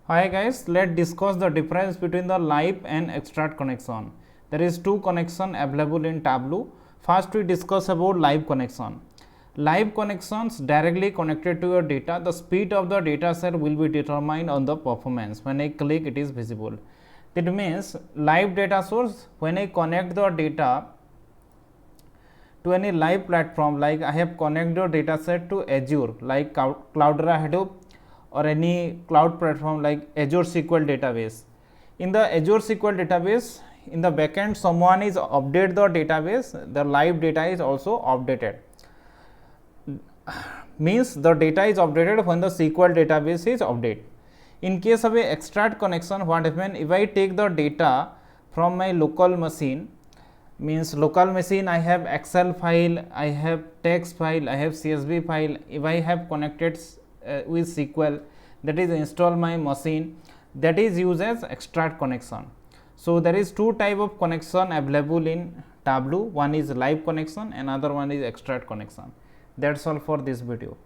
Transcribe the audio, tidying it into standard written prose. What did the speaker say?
Hi guys, let's discuss the difference between the live and extract connection. There is two connection available in Tableau. First we discuss about live connection. Live connections directly connected to your data. The speed of the data set will be determined on the performance. When I click, it is visible. That means live data source, when I connect the data to any live platform, like I have connected the data set to Azure like Cloudera Hadoop or any cloud platform like Azure SQL database. In the Azure SQL database, in the backend someone is update the database, the live data is also updated. Means the data is updated when the SQL database is updated. In case of a extract connection, what happens if I take the data from my local machine, means local machine I have Excel file, I have text file, I have CSV file. If I have connected with SQL, that is install my machine, that is used as extract connection. So there is two type of connection available in Tableau. One is live connection, another one is extract connection. That's all for this video.